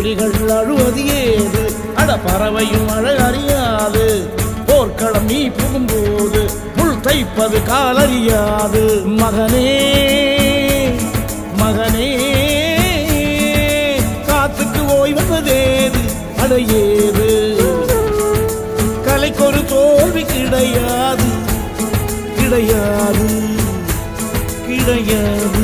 புலிகள் அழுவது ஏது அட பறவையும் அழகறியாது போர்க்களம் நீ புகும்போது முள் தைப்பது காலறியாது மகனே மகனே காத்துக்கு ஓய்வதேது அடையேது கலைக்கொரு தோல்வி கிடையாது கிடையாது கிடையாது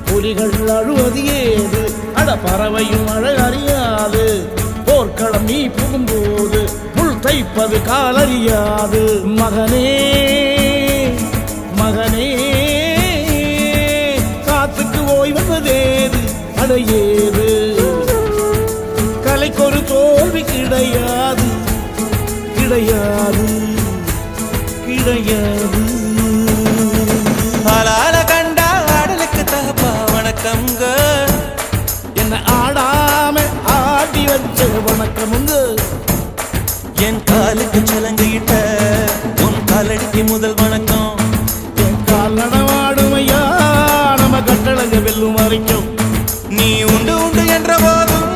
புலிகள் அழுவது ஏது அட பறவையும் மழை அறியாது போர்க்களம் நீ புகும்போது முள் தைப்பது காலறியாது மகனே மகனே காத்துக்கு ஓய்வதேது அடையேது கலைக்கொரு தோல்வி கிடையாது கிடையாது கிடையாது ஆளால கண்டா ஆடலுக்கு தகப்பா வணக்கம்ங்க என்ன ஆடாம ஆடி வச்ச வணக்கமுங்க என் காலுக்கு சலங்கையிட்ட உன் காலடிக்கு முதல் வணக்கம் என் கால் நடவாடுமையா நம்ம கட்டளங்க வெல்லும் வரைக்கும் நீ உண்டு உண்டு என்ற போதும்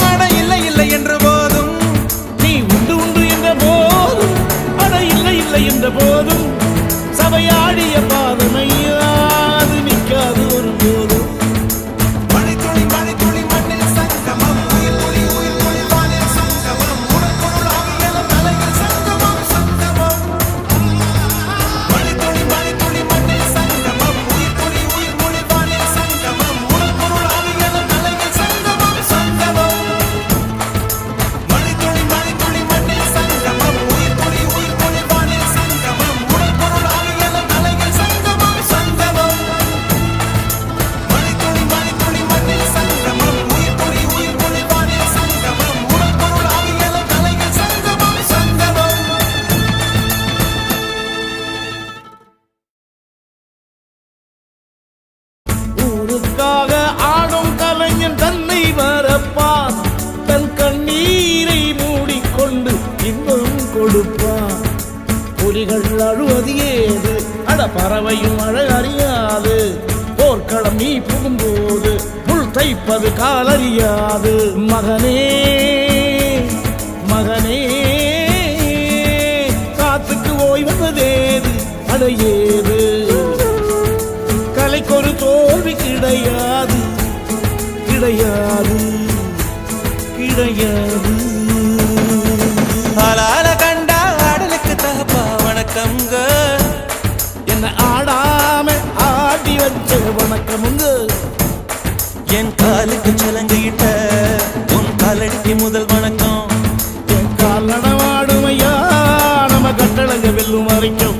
அட இல்லை இல்லை என்ற போதும் நீ உண்டு உண்டு என்ற போதும் அட இல்லை இல்லை என்ற போதும் சபையாடிய பாதமையா அது நிற்காது ஒரு போதும் மணித்துளி மணித்துளி மண்ணில் சங்கமம் உயிர் துளி உயிர் துளி வானில் சங்கமம் உனக்குள்ளாகிய தலையில் சங்கமம் சங்கமம் மணித்துளி மணித்துளி மண்ணில் சங்கமம் உயிர் துளி உயிர் துளி வானில் சங்கமம் உனக்குள்ளாகிய தலையில் சங்கமம் சங்கமம் மணித்துளி மணித்துளி மண்ணில் சங்கமம் உயிர் துளி உயிர் துளி வானில் சங்கமம் உனக்குள்ளாகிய தலையில் சங்கமம் சங்கமம் மணித்துளி மணித்துளி மண்ணில் சங்கமம் உயிர் துளி உயிர் துளி வானில் சங்கமம் உனக்குள்ளாகிய தலையில் சங்கமம் சங்கமம் ஊருக்காக ஆடும் கலைஞன் தன்னை வரப்பான் தன் கண்ணீரை மூடிக்கொண்டு இன்பம் கொடுப்பான் புலிகள் அழுவது ஏது அட பறவையும் மழை அறியாது போர்க்களம் நீ புகும்போது முள் தைப்பது காலறியாது மகனே மகனே காத்துக்கு ஓய்வதேது அடையேது கலைக்கொரு தோல்வி கிடையாது கிடையாது கிடையாது ஆளால கண்டா ஆடலுக்கு தகப்பா வணக்கம்ங்க என்ன ஆடாம ஆடி வச்ச வணக்கமுங்க என் காலுக்கு சலங்கையிட்ட உன் காலடிக்கு முதல் வணக்கம் என் கால் நடவாடுமையா நம்ம கட்டளங்க வெல்லும் வரைக்கும்